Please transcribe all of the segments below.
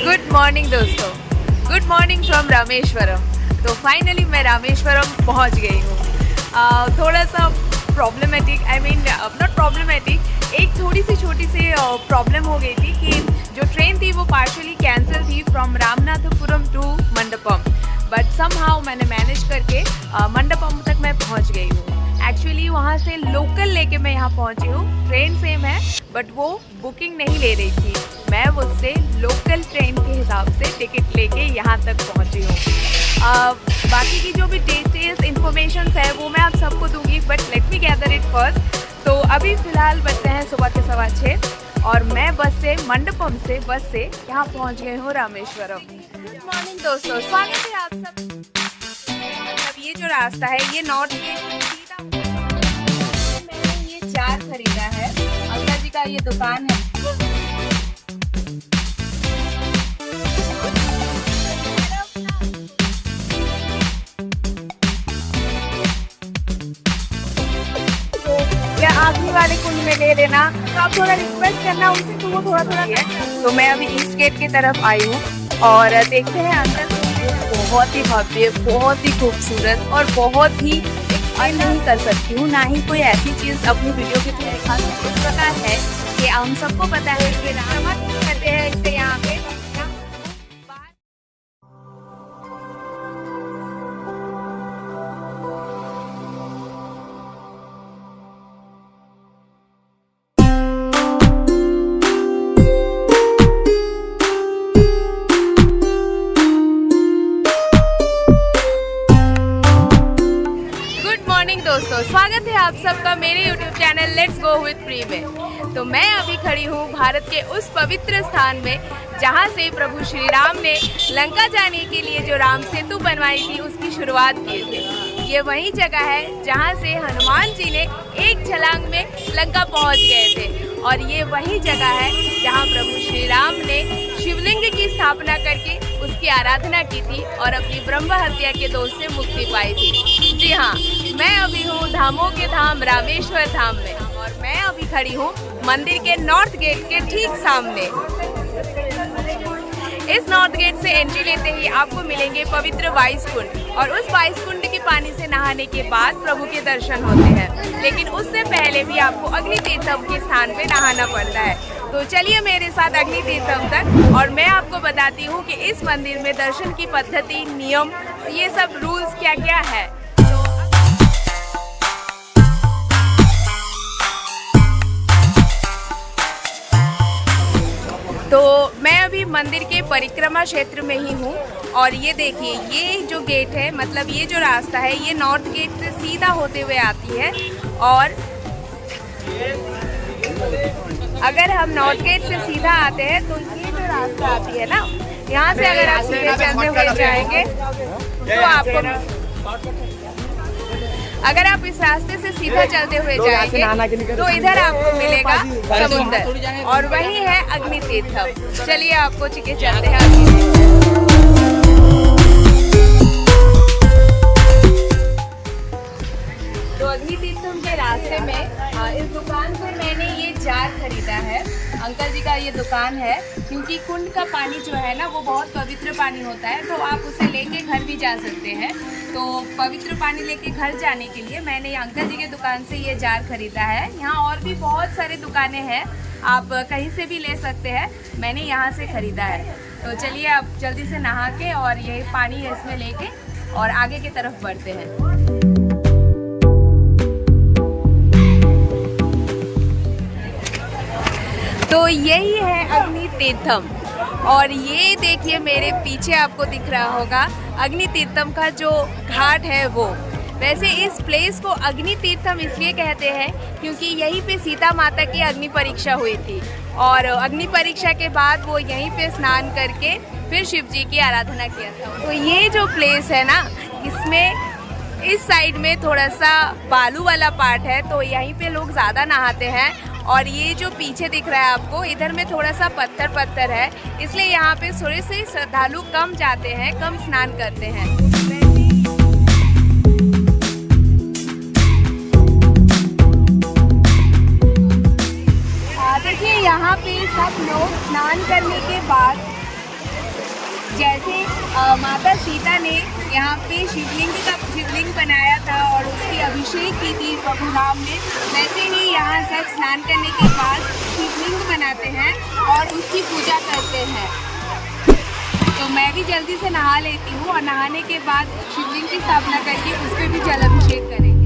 Good morning दोस्तों, good morning from Rameswaram. तो finally मैं रामेश्वरम पहुंच गई हूँ। थोड़ा सा problematic, I mean not problematic, एक थोड़ी सी छोटी सी प्रॉब्लम हो गई थी कि जो ट्रेन थी वो पार्शियली कैंसिल थी from Ramanathapuram to Mandapam, but somehow मैंने मैनेज करके मंडपम तक मैं पहुँच गई हूँ। एक्चुअली वहाँ से लोकल लेके मैं यहाँ पहुँची हूँ। ट्रेन सेम है बट वो बुकिंग नहीं ले रही थी, मैं उससे लोकल ट्रेन के हिसाब से टिकट लेके यहाँ तक पहुँची हूँ। बाकी की जो भी डिटेल्स इन्फॉर्मेशन है वो मैं आप सबको दूंगी, but let me gather it first. तो अभी फ़िलहाल बजते हैं सुबह के 6:15 और मैं मंडपम से बस से यहाँ पहुँच गई हूँ रामेश्वरम। गुड मॉर्निंग दोस्तों, स्वागत है आप सब। मतलब ये जो रास्ता है ये नॉर्थ गेट, मैंने ये जार खरीदा है, अंकल जी का ये दुकान है। आखिरी वाले कुंड में ले लेना, तो आप थोड़ा रिक्वेस्ट करना उनसे, तो वो थोड़ा तो मैं अभी ईस्ट गेट की तरफ आई हूँ और देखते हैं अंदर। बहुत ही भव्य, बहुत ही खूबसूरत और बहुत ही एक्सप्लेन नहीं कर सकती हूँ, ना ही कोई ऐसी चीज़ अपनी वीडियो के थ्रू दिखा सकती। इस प्रकार है कि हम सबको पता है कि राम कहते हैं इससे यहाँ पे। दोस्तों, स्वागत है आप सबका मेरे YouTube channel let's go with pre में। तो मैं अभी खड़ी हूँ भारत के उस पवित्र स्थान में जहाँ से प्रभु श्री राम ने लंका जाने के लिए जो राम सेतु बनवाई थी उसकी शुरुआत की थी। ये वही जगह है जहाँ से हनुमान जी ने एक छलांग में लंका पहुँच गए थे, और ये वही जगह है जहाँ प्रभु श्री राम ने शिवलिंग की स्थापना करके उसकी आराधना की थी और अपनी ब्रह्म हत्या के दोष से मुक्ति पाई थी। जी हाँ, मैं अभी हूँ धामों के धाम रामेश्वर धाम में, और मैं अभी खड़ी हूँ मंदिर के नॉर्थ गेट के ठीक सामने। इस नॉर्थ गेट से एंट्री लेते ही आपको मिलेंगे पवित्र वाइस कुंड, और उस वाइस कुंड के पानी से नहाने के बाद प्रभु के दर्शन होते हैं। लेकिन उससे पहले भी आपको अग्नि तीर्थम के स्थान पे नहाना पड़ता है। तो चलिए मेरे साथ अग्नि तीर्थम तक, और मैं आपको बताती हूँ कि इस मंदिर में दर्शन की पद्धति, नियम, ये सब रूल्स क्या क्या है। तो मैं अभी मंदिर के परिक्रमा क्षेत्र में ही हूँ, और ये देखिए ये जो गेट है, मतलब ये जो रास्ता है ये नॉर्थ गेट से सीधा होते हुए आती है। और अगर हम नॉर्थ गेट से सीधा आते हैं तो ये जो रास्ता आती है ना, यहाँ से अगर आप सीधे चलते हुए जाएंगे तो आपको, अगर आप इस रास्ते से सीधा चलते हुए जाएंगे तो इधर आपको मिलेगा समुद्र, और वही है अग्नि तीर्थम। चलिए आपको चिके चलते हैं। तो अग्नि तीर्थम के रास्ते में इस दुकान से मैंने ये जार खरीदा है, अंकल जी का ये दुकान है, क्योंकि कुंड का पानी जो है ना वो बहुत पवित्र पानी होता है, तो आप उसे लेके घर भी जा सकते हैं। तो पवित्र पानी लेके घर जाने के लिए मैंने अंकल जी के दुकान से ये जार खरीदा है। यहाँ और भी बहुत सारे दुकानें हैं, आप कहीं से भी ले सकते हैं, मैंने यहाँ से खरीदा है। तो चलिए आप जल्दी से नहा के और ये पानी इसमें लेके और आगे की तरफ बढ़ते हैं। तो यही है अग्नि तीर्थम, और ये देखिए मेरे पीछे आपको दिख रहा होगा अग्नि तीर्थम का जो घाट है वो। वैसे इस प्लेस को अग्नि तीर्थम इसलिए कहते हैं क्योंकि यहीं पे सीता माता की अग्नि परीक्षा हुई थी, और अग्नि परीक्षा के बाद वो यहीं पे स्नान करके फिर शिव जी की आराधना किया था। तो ये जो प्लेस है ना, इसमें इस साइड में थोड़ा सा बालू वाला पार्ट है, तो यहीं पे लोग ज़्यादा नहाते हैं। और ये जो पीछे दिख रहा है आपको, इधर में थोड़ा सा पत्थर है, इसलिए यहाँ पे थोड़े से श्रद्धालु कम जाते हैं, कम स्नान करते हैं। देखिए यहाँ पे सब लोग स्नान करने के बाद जैसे माता सीता ने यहाँ पे शिवलिंग बनाया था और उसकी अभिषेक की थी प्रभु राम ने, वैसे ही यहाँ सब स्नान करने के बाद शिवलिंग बनाते हैं और उसकी पूजा करते हैं। तो मैं भी जल्दी से नहा लेती हूँ और नहाने के बाद शिवलिंग की स्थापना करके उस पर भी जल अभिषेक करेंगे।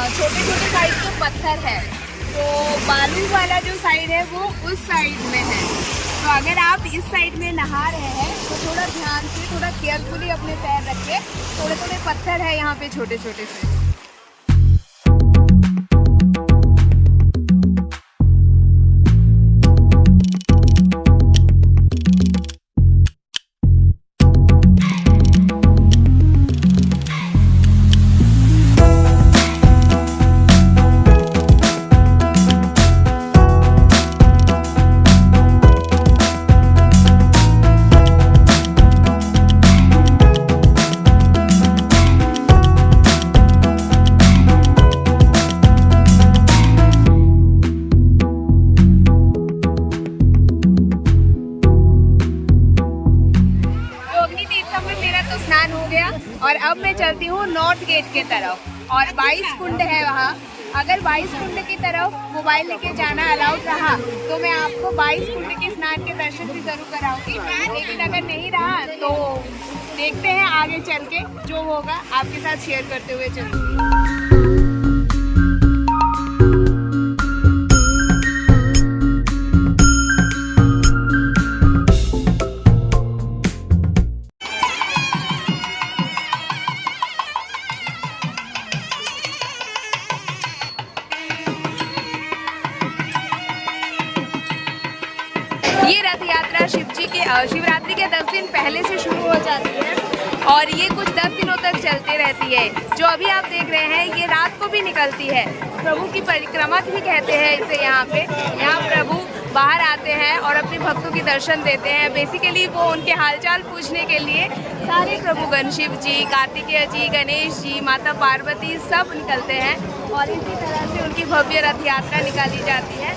छोटे छोटे साइज के पत्थर है, तो बालू वाला जो साइड है वो उस साइड में है। तो अगर आप इस साइड में नहा रहे हैं तो थोड़ा ध्यान से, थोड़ा केयरफुली अपने पैर रखिए। थोड़े थोड़े पत्थर है यहाँ पे छोटे छोटे से। और अब मैं चलती हूँ नॉर्थ गेट के तरफ और 22 कुंड है वहाँ। अगर 22 कुंड की तरफ मोबाइल लेके जाना अलाउड रहा तो मैं आपको 22 कुंड के स्नान के दर्शन भी जरूर कराऊंगी, लेकिन अगर नहीं रहा तो देखते हैं आगे चल के जो होगा आपके साथ शेयर करते हुए चलूँगी। ये रथ यात्रा शिवरात्रि के 10 दिन पहले से शुरू हो जाती है और ये कुछ 10 दिनों तक चलती रहती है। जो अभी आप देख रहे हैं ये रात को भी निकलती है। प्रभु की परिक्रमा भी कहते हैं इसे। यहाँ प्रभु बाहर आते हैं और अपने भक्तों के दर्शन देते हैं। बेसिकली वो उनके हालचाल पूछने के लिए सारे प्रभुगण, शिव जी, कार्तिकेय जी, गणेश जी, माता पार्वती सब निकलते हैं और इसी तरह से उनकी भव्य रथ यात्रा निकाली जाती है।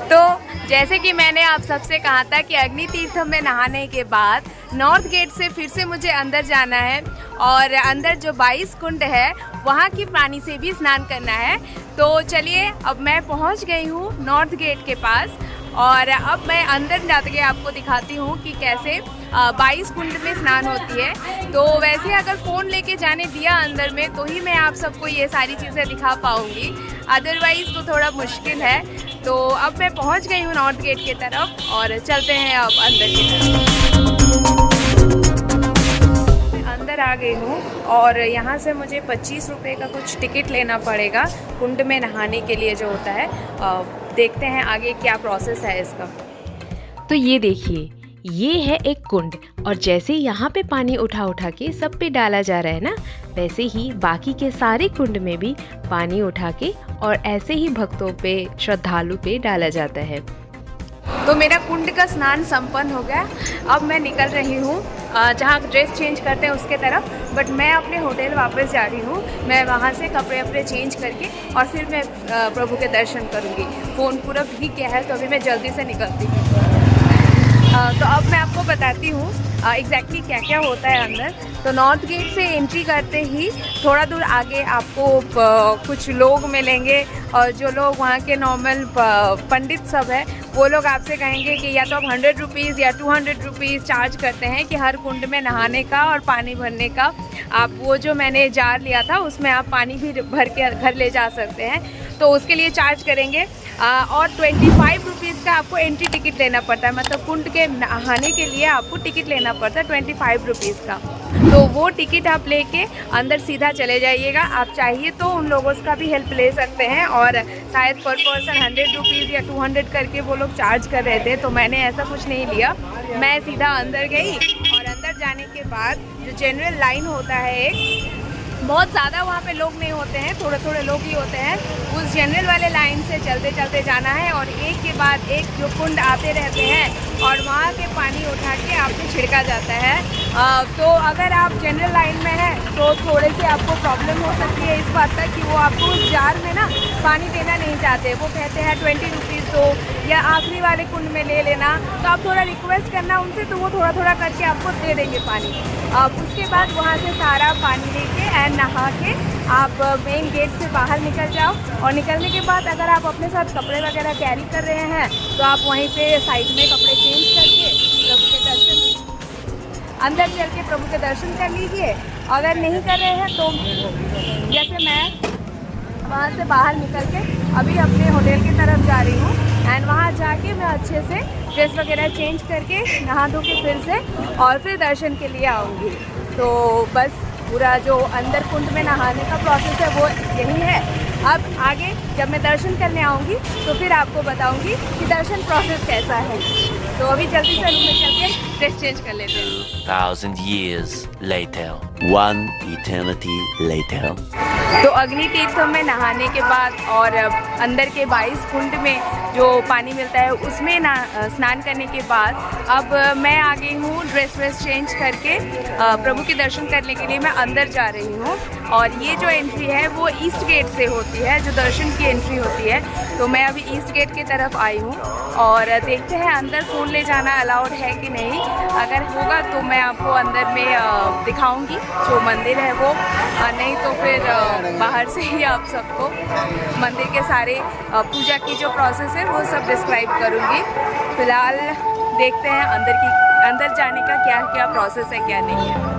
तो जैसे कि मैंने आप सबसे कहा था कि अग्नि तीर्थ में नहाने के बाद नॉर्थ गेट से फिर से मुझे अंदर जाना है और अंदर जो 22 कुंड है वहाँ की पानी से भी स्नान करना है। तो चलिए अब मैं पहुँच गई हूँ नॉर्थ गेट के पास और अब मैं अंदर जाके आपको दिखाती हूँ कि कैसे 22 कुंड में स्नान होती है। तो वैसे अगर फ़ोन लेके जाने दिया अंदर में तो ही मैं आप सबको ये सारी चीज़ें दिखा पाऊँगी, अदरवाइज़ तो थोड़ा मुश्किल है। तो अब मैं पहुँच गई हूँ नॉर्थ गेट की तरफ और चलते हैं अब अंदर की तरफ। अंदर आ गई हूँ और यहाँ से मुझे 25 रुपये का कुछ टिकट लेना पड़ेगा कुंड में नहाने के लिए जो होता है। देखते हैं आगे क्या प्रोसेस है इसका। तो ये देखिए, ये है एक कुंड और जैसे यहाँ पे पानी उठा के सब पे डाला जा रहा है ना, वैसे ही बाकी के सारे कुंड में भी पानी उठा के और ऐसे ही भक्तों पे, श्रद्धालु पे डाला जाता है। तो मेरा कुंड का स्नान संपन्न हो गया। अब मैं निकल रही हूँ जहाँ ड्रेस चेंज करते हैं उसके तरफ, बट मैं अपने होटल वापस जा रही हूँ। मैं वहाँ से कपड़े अपने चेंज करके और फिर मैं प्रभु के दर्शन करूँगी। फ़ोन पूरा भीग गया है तो अभी मैं जल्दी से निकलती हूँ। तो अब मैं आपको बताती हूँ एग्जैक्टली क्या क्या होता है अंदर। तो नॉर्थ गेट से एंट्री करते ही थोड़ा दूर आगे आपको कुछ लोग मिलेंगे और जो लोग वहाँ के नॉर्मल पंडित सब है वो लोग आपसे कहेंगे कि या तो आप 100 रुपीज़ या 200 रुपीज़ चार्ज करते हैं कि हर कुंड में नहाने का और पानी भरने का। आप वो जो मैंने जार लिया था उसमें आप पानी भी भर के घर ले जा सकते हैं, तो उसके लिए चार्ज करेंगे। और 25 रुपीज़ का आपको एंट्री टिकट लेना पड़ता है, मतलब कुंड के नहाने के लिए आपको टिकट लेना पड़ता है 25 रुपीज़ का। तो वो टिकट आप लेके अंदर सीधा चले जाइएगा। आप चाहिए तो उन लोगों का भी हेल्प ले सकते हैं और शायद पर पर्सन 100 रुपीज़ या 200 करके वो लोग चार्ज कर रहे थे, तो मैंने ऐसा कुछ नहीं लिया। मैं सीधा अंदर गई और अंदर जाने के बाद जो जनरल लाइन होता है एक, बहुत ज़्यादा वहाँ पे लोग नहीं होते हैं, थोड़े थोड़े लोग ही होते हैं। उस जनरल वाले लाइन से चलते चलते जाना है और एक के बाद एक जो कुंड आते रहते हैं और वहाँ के पानी उठा के आपको छिड़का जाता है। तो अगर आप जनरल लाइन में हैं तो थोड़े से आपको प्रॉब्लम हो सकती है इस बात का कि वो आपको उस जार में ना पानी देना नहीं चाहते। वो कहते हैं 20 रुपीज़ दो या आखिरी वाले कुंड में ले लेना। तो आप थोड़ा रिक्वेस्ट करना उनसे, तो वो थोड़ा थोड़ा करके आपको दे देंगे पानी। उसके बाद वहाँ से सारा पानी लेके एंड नहा के आप मेन गेट से बाहर निकल जाओ। और निकलने के बाद अगर आप अपने साथ कपड़े वगैरह कैरी कर रहे हैं तो आप वहीं पे साइड में कपड़े चेंज करके प्रभु के दर्शन, अंदर चल के प्रभु के दर्शन कर लीजिए। अगर नहीं कर रहे हैं तो जैसे मैं वहाँ से बाहर निकल के अभी अपने होटल की तरफ जा रही हूँ एंड वहाँ जाके मैं अच्छे से ड्रेस वगैरह चेंज करके नहा धो के फिर से और फिर दर्शन के लिए आऊँगी। तो बस पूरा जो अंदर कुंड में नहाने का प्रोसेस है वो यही है। अब आगे जब मैं दर्शन करने आऊँगी तो फिर आपको बताऊँगी कि दर्शन प्रोसेस कैसा है। तो अभी जल्दी से रूम में चल के ड्रेस चेंज कर लेते हैं। 2,000 years later, 1 eternity later. तो अग्नि तीर्थ में नहाने के बाद और अंदर के 22 कुंड में जो पानी मिलता है उसमें स्नान करने के बाद अब मैं आ गई हूँ ड्रेस वेस चेंज करके प्रभु के दर्शन करने के लिए मैं अंदर जा रही हूँ। और ये जो एंट्री है वो ईस्ट गेट से होती है, जो दर्शन की एंट्री होती है। तो मैं अभी ईस्ट गेट की तरफ आई हूँ और देखते हैं अंदर फ़ोन ले जाना अलाउड है कि नहीं। अगर होगा तो मैं आपको अंदर में दिखाऊंगी जो मंदिर है वो, नहीं तो फिर बाहर से ही आप सबको मंदिर के सारे पूजा की जो प्रोसेस है वो सब डिस्क्राइब करूँगी। फ़िलहाल देखते हैं अंदर जाने का क्या क्या प्रोसेस है क्या नहीं है।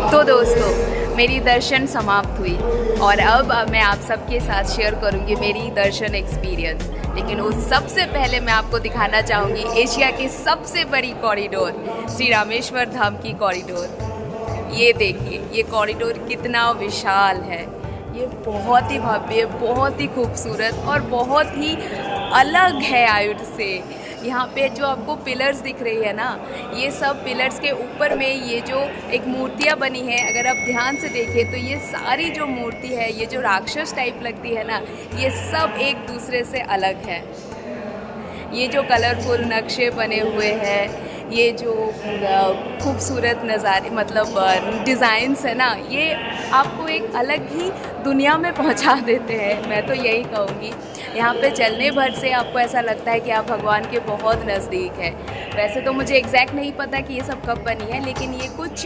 तो दोस्तों मेरी दर्शन समाप्त हुई और अब मैं आप सबके साथ शेयर करूंगी मेरी दर्शन एक्सपीरियंस। लेकिन उस सबसे पहले मैं आपको दिखाना चाहूँगी एशिया की सबसे बड़ी कॉरिडोर, श्री रामेश्वर धाम की कॉरिडोर। ये देखिए ये कॉरिडोर कितना विशाल है। ये बहुत ही भव्य, बहुत ही खूबसूरत और बहुत ही अलग है आयुध से। यहाँ पे जो आपको पिलर्स दिख रही है ना, ये सब पिलर्स के ऊपर में ये जो एक मूर्तियाँ बनी हैं, अगर आप ध्यान से देखें तो ये सारी जो मूर्ति है, ये जो राक्षस टाइप लगती है ना, ये सब एक दूसरे से अलग है। ये जो कलरफुल नक्शे बने हुए हैं, ये जो खूबसूरत नज़ारे मतलब डिज़ाइंस है ना, ये आपको एक अलग ही दुनिया में पहुंचा देते हैं। मैं तो यही कहूँगी, यहाँ पे चलने भर से आपको ऐसा लगता है कि आप भगवान के बहुत नज़दीक है। वैसे तो मुझे एग्जैक्ट नहीं पता कि ये सब कब बनी है, लेकिन ये कुछ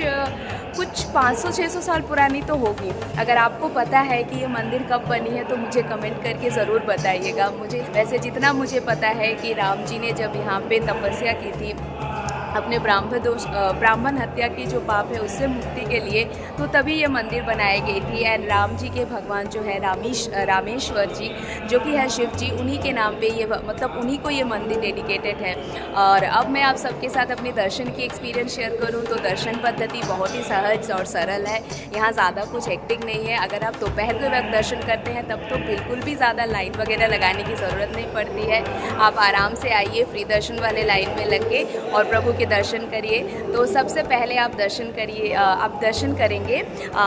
500-600 साल पुरानी तो होगी। अगर आपको पता है कि ये मंदिर कब बनी है तो मुझे कमेंट करके ज़रूर बताइएगा। मुझे वैसे जितना मुझे पता है कि राम जी ने जब यहाँ पे तपस्या की थी अपने ब्राह्मण हत्या की जो पाप है उससे मुक्ति के लिए, तो तभी ये मंदिर बनाई गई थी। एंड राम जी के भगवान जो है रामेश्वर जी, जो कि है शिव जी, उन्हीं के नाम पे ये मतलब उन्हीं को ये मंदिर डेडिकेटेड है। और अब मैं आप सबके साथ अपने दर्शन की एक्सपीरियंस शेयर करूं तो दर्शन पद्धति बहुत ही सहज और सरल है। यहाँ ज़्यादा कुछ एक्टिंग नहीं है। अगर आप दोपहर के वक्त दर्शन करते हैं तब तो बिल्कुल भी ज़्यादा लाइन वगैरह लगाने की ज़रूरत नहीं पड़ती है। आप आराम से आइए, फ्री दर्शन वाले लाइन में लग के और प्रभु के दर्शन करिए। तो सबसे पहले आप दर्शन करेंगे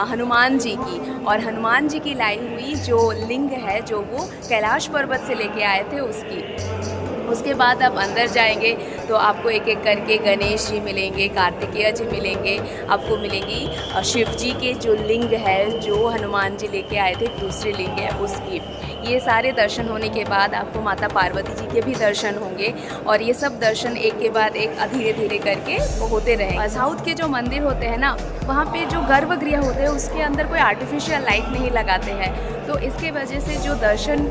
हनुमान जी की, और हनुमान जी की लाई हुई जो लिंग है जो वो कैलाश पर्वत से लेके आए थे उसके बाद आप अंदर जाएंगे तो आपको एक एक करके गणेश जी मिलेंगे, कार्तिकेय जी मिलेंगे, आपको मिलेंगी शिव जी के जो लिंग है जो हनुमान जी लेके आए थे, दूसरी लिंग है उसकी। ये सारे दर्शन होने के बाद आपको माता पार्वती जी के भी दर्शन होंगे और ये सब दर्शन एक के बाद एक धीरे धीरे करके होते रहेंगे। साउथ के जो मंदिर होते हैं ना, वहाँ पे जो गर्भगृह होते हैं उसके अंदर कोई आर्टिफिशियल लाइट नहीं लगाते हैं, तो इसके वजह से जो दर्शन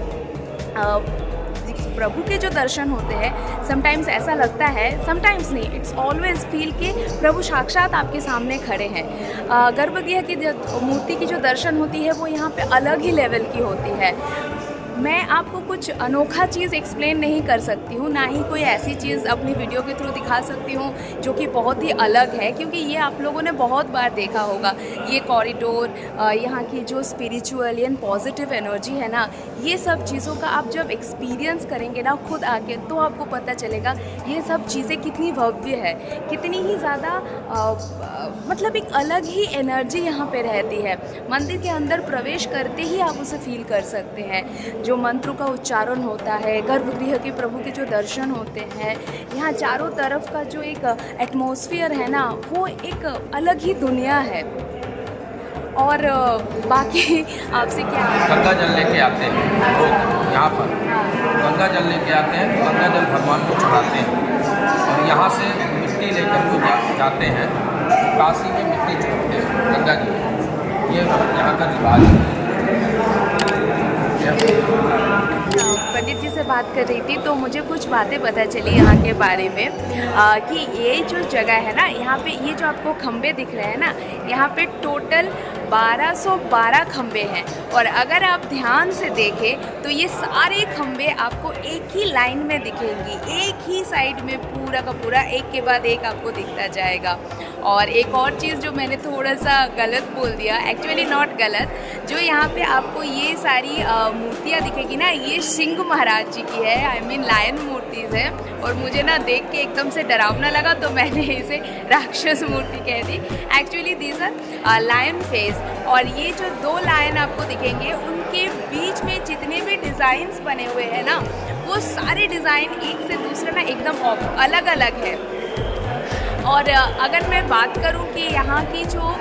प्रभु के जो दर्शन होते हैं समटाइम्स ऐसा लगता है, समटाइम्स नहीं, इट्स ऑलवेज फील कि प्रभु साक्षात आपके सामने खड़े हैं। गर्भगृह की मूर्ति की जो दर्शन होती है वो यहाँ पे अलग ही लेवल की होती है। मैं आपको कुछ अनोखा चीज़ एक्सप्लेन नहीं कर सकती हूँ, ना ही कोई ऐसी चीज़ अपनी वीडियो के थ्रू दिखा सकती हूँ जो कि बहुत ही अलग है, क्योंकि ये आप लोगों ने बहुत बार देखा होगा। ये कॉरिडोर, यहाँ की जो स्पिरिचुअल एंड पॉजिटिव एनर्जी है ना, ये सब चीज़ों का आप जब एक्सपीरियंस करेंगे ना खुद आके, तो आपको पता चलेगा ये सब चीज़ें कितनी भव्य है, कितनी ही ज़्यादा मतलब एक अलग ही एनर्जी यहाँ पे रहती है। मंदिर के अंदर प्रवेश करते ही आप उसे फील कर सकते हैं। जो मंत्रों का उच्चारण होता है, गर्भगृह के प्रभु के जो दर्शन होते हैं, यहाँ चारों तरफ का जो एक एटमॉस्फेयर है ना, वो एक अलग ही दुनिया है। और बाकी आपसे क्या गंगा जल लेके आते हैं लोग यहाँ पर, गंगा जल लेके आते हैं, गंगा जल भगवान को चढ़ाते हैं और यहाँ से मिट्टी लेकर वो जाते हैं काशी में, मिट्टी छोड़ते हैं गंगा जी। ये यहाँ का रिवाज है। पंडित जी से बात कर रही थी तो मुझे कुछ बातें पता चली यहाँ के बारे में कि ये जो जगह है ना, यहाँ पे ये जो आपको खम्भे दिख रहे हैं ना, यहाँ पे टोटल 1212 खम्भे हैं। और अगर आप ध्यान से देखें तो ये सारे खम्भे आपको एक ही लाइन में दिखेंगी, एक ही साइड में पूरा का पूरा एक के बाद एक आपको दिखता जाएगा। और एक और चीज़ जो मैंने थोड़ा सा गलत बोल दिया, एक्चुअली नॉट गलत, जो यहाँ पे आपको ये सारी मूर्तियाँ दिखेगी ना, ये सिंह महाराज जी की है, आई मीन लायन मूर्तिज़ है। और मुझे ना देख के एकदम से डरावना लगा तो मैंने इसे राक्षस मूर्ति कह दी। Actually these are lion face. और ये जो दो लायन आपको दिखेंगे, उनके बीच में जितने भी डिज़ाइंस बने हुए हैं ना, वो सारे डिज़ाइन एक से दूसरे ना एकदम अलग अलग है। और अगर मैं बात करूं कि यहाँ की जो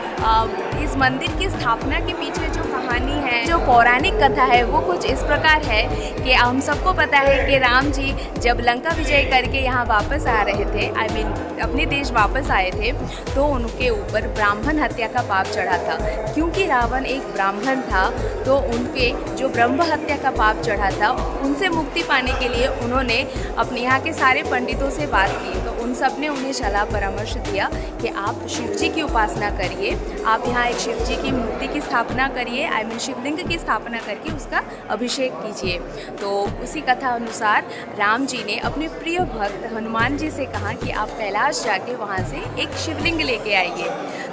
इस मंदिर की स्थापना के पीछे जो कहानी है, जो पौराणिक कथा है, वो कुछ इस प्रकार है कि हम सबको पता है कि राम जी जब लंका विजय करके यहाँ वापस आ रहे थे, आई मीन अपने देश वापस आए थे, तो उनके ऊपर ब्राह्मण हत्या का पाप चढ़ा था। क्योंकि रावण एक ब्राह्मण था, तो उनके जो ब्रह्म हत्या का पाप चढ़ा था, उनसे मुक्ति पाने के लिए उन्होंने अपने यहाँ के सारे पंडितों से बात की। तो उन सब ने उन्हें सलाह परामर्श दिया कि आप शिव जी की उपासना करिए, आप यहाँ एक शिव जी की मूर्ति की स्थापना करिए, आई मीन शिवलिंग की स्थापना करके उसका अभिषेक कीजिए। तो उसी कथा अनुसार राम जी ने अपने प्रिय भक्त हनुमान जी से कहा कि आप कैलाश जाके वहाँ से एक शिवलिंग लेके आइए।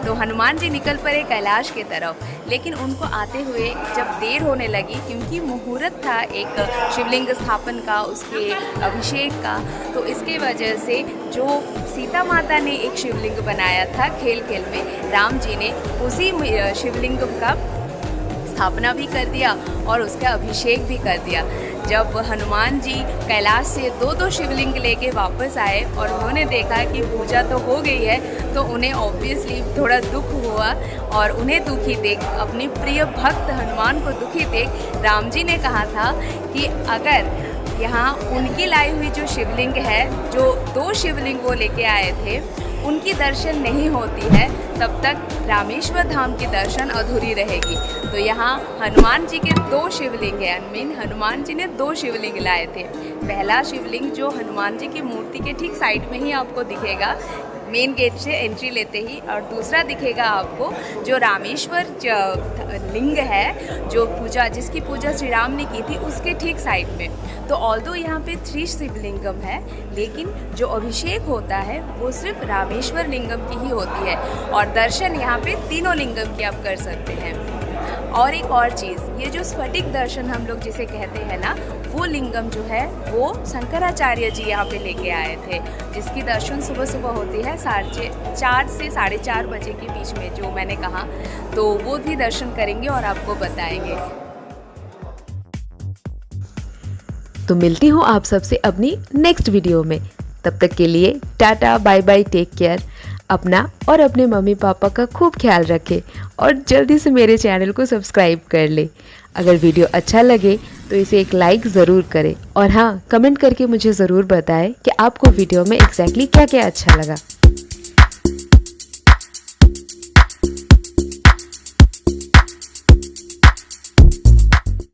तो हनुमान जी निकल पड़े कैलाश के तरफ, लेकिन उनको आते हुए जब देर होने लगी, क्योंकि मुहूर्त था एक शिवलिंग स्थापन का, उसके अभिषेक का, तो इसके वजह से जो सीता माता ने एक शिवलिंग बनाया था खेल खेल में, राम जी ने उसी शिवलिंग का स्थापना भी कर दिया और उसका अभिषेक भी कर दिया। जब हनुमान जी कैलाश से दो शिवलिंग लेके वापस आए और उन्होंने देखा कि पूजा तो हो गई है, तो उन्हें ऑब्वियसली थोड़ा दुख हुआ। और उन्हें दुखी देख, अपने प्रिय भक्त हनुमान को दुखी देख, राम जी ने कहा था कि अगर यहाँ उनकी लाई हुई जो शिवलिंग है, जो दो शिवलिंग वो लेके आए थे, उनकी दर्शन नहीं होती है, तब तक रामेश्वर धाम की दर्शन अधूरी रहेगी। तो यहाँ हनुमान जी के दो शिवलिंग हैं, आई मीन हनुमान जी ने दो शिवलिंग लाए थे। पहला शिवलिंग जो हनुमान जी की मूर्ति के ठीक साइड में ही आपको दिखेगा, मेन गेट से एंट्री लेते ही, और दूसरा दिखेगा आपको जो रामेश्वर लिंग है, जो पूजा जिसकी पूजा श्री राम ने की थी, उसके ठीक साइड में। तो ऑल्दो यहाँ पे 3 शिवलिंगम है, लेकिन जो अभिषेक होता है वो सिर्फ रामेश्वर लिंगम की ही होती है, और दर्शन यहाँ पे तीनों लिंगम की आप कर सकते हैं। और एक और चीज़, ये जो स्फटिक दर्शन हम लोग जिसे कहते हैं ना, वो लिंगम जो है वो शंकराचार्य जी यहाँ पे लेके आए थे, जिसकी दर्शन सुबह सुबह होती है 4 से 4:30 बजे के बीच में, जो मैंने कहा। तो वो भी दर्शन करेंगे और आपको बताएंगे। तो मिलती हूँ आप सबसे अपनी नेक्स्ट वीडियो में। तब तक के लिए tata, bye bye, take care. अपना और अपने मम्मी पापा का खूब ख्याल रखें और जल्दी से मेरे चैनल को सब्सक्राइब कर ले। अगर वीडियो अच्छा लगे तो इसे एक लाइक ज़रूर करें, और हाँ, कमेंट करके मुझे ज़रूर बताएं कि आपको वीडियो में एग्जैक्टली क्या क्या अच्छा लगा।